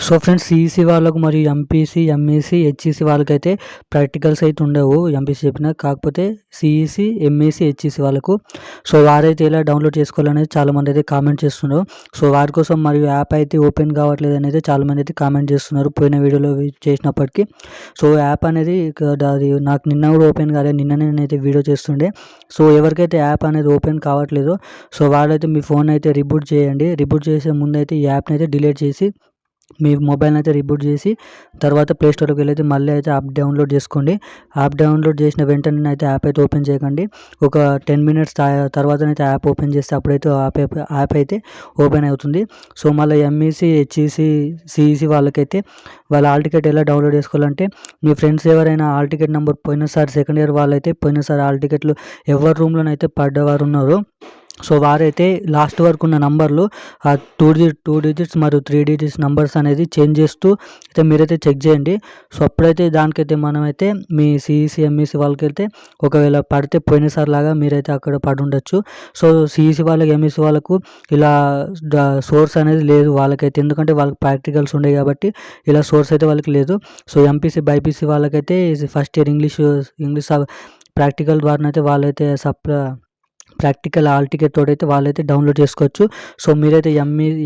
So friends, CEC వాళ్ళకు మరియు MPC, MEC, HEC వాళ్ళకైతే ప్రాక్టికల్స్ అయితే ఉండవు ఎంపీసీ చెప్పిన. కాకపోతే సిఈసి, ఎంఈసీ, హెచ్ఈసి వాళ్ళకు సో వారైతే ఎలా డౌన్లోడ్ చేసుకోవాలనేది చాలామంది అయితే కామెంట్ చేస్తున్నారు. సో వారి కోసం మరియు యాప్ అయితే ఓపెన్ కావట్లేదు అనేది చాలామంది అయితే కామెంట్ చేస్తున్నారు పోయిన వీడియోలో చేసినప్పటికీ. సో యాప్ అనేది అది నాకు నిన్న కూడా ఓపెన్ కాలేదు, నిన్ననే నేనైతే వీడియో చేస్తుండే. సో ఎవరికైతే యాప్ అనేది ఓపెన్ కావట్లేదో సో వాళ్ళైతే మీ ఫోన్ అయితే రిబూట్ చేయండి. రిబూట్ చేసే ముందు అయితే ఈ యాప్ని అయితే డిలీట్ చేసి మీ మొబైల్ని అయితే రిబూట్ చేసి తర్వాత ప్లే స్టోర్కి వెళ్ళి అయితే మళ్ళీ అయితే యాప్ డౌన్లోడ్ చేసుకోండి. యాప్ డౌన్లోడ్ చేసిన వెంటనే అయితే యాప్ అయితే ఓపెన్ చేయకండి. ఒక 10 మినిట్స్ తర్వాతనైతే యాప్ ఓపెన్ చేస్తే అప్పుడైతే యాప్ అయితే ఓపెన్ అవుతుంది. సో మళ్ళీ ఎంఈసీ, హెచ్ఈసి, సిఈసి వాళ్ళకైతే వాళ్ళ హాల్ టికెట్ ఎలా డౌన్లోడ్ చేసుకోవాలంటే, మీ ఫ్రెండ్స్ ఎవరైనా హాల్ టికెట్ నెంబర్ పోయినసారి సెకండ్ ఇయర్ వాళ్ళైతే పోయినసారి హాల్ టికెట్లు ఎవరి రూమ్లోనైతే పడ్డవారు ఉన్నారో సో వారైతే లాస్ట్ వరకు ఉన్న నంబర్లు ఆ 2 డిజిట్స్ మరియు 3 డిజిట్స్ నంబర్స్ అనేది చేంజ్ చేస్తూ అయితే మీరైతే చెక్ చేయండి. సో అప్పుడైతే దానికైతే మనమైతే మీ సిఈసి, ఎంఈసి వాళ్ళకైతే ఒకవేళ పడితే పోయినసారి లాగా మీరైతే అక్కడ పడి ఉండొచ్చు. సో సిఈసి వాళ్ళకి, ఎంఈసి వాళ్ళకు ఇలా సోర్స్ అనేది లేదు వాళ్ళకైతే, ఎందుకంటే వాళ్ళకి ప్రాక్టికల్స్ ఉండే కాబట్టి ఇలా సోర్స్ అయితే వాళ్ళకి లేదు. సో ఎంపీసీ, బైపీసీ వాళ్ళకైతే ఫస్ట్ ఇయర్ ఇంగ్లీష్ ప్రాక్టికల్ ద్వారానైతే వాళ్ళైతే ప్రాక్టికల్ హాల్ టికెట్ తోడైతే వాళ్ళైతే డౌన్లోడ్ చేసుకోవచ్చు. సో మీరైతే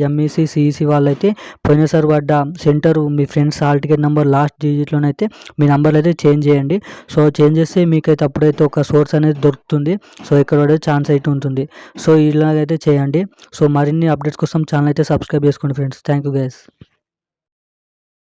ఎంఈసీ, సిఈసి వాళ్ళైతే పోయినసారి పడ్డ సెంటర్ మీ friends hall ticket number last డిజిట్లోనైతే మీ నెంబర్లు అయితే చేంజ్ చేయండి. సో చేంజ్ చేస్తే మీకైతే అప్పుడైతే ఒక సోర్స్ అనేది దొరుకుతుంది. సో ఇక్కడ పడే ఛాన్స్ అయితే ఉంటుంది. సో ఇలాగైతే చేయండి. సో మరిన్ని అప్డేట్స్ కోసం ఛానల్ అయితే సబ్స్క్రైబ్ చేసుకోండి ఫ్రెండ్స్. Thank you guys.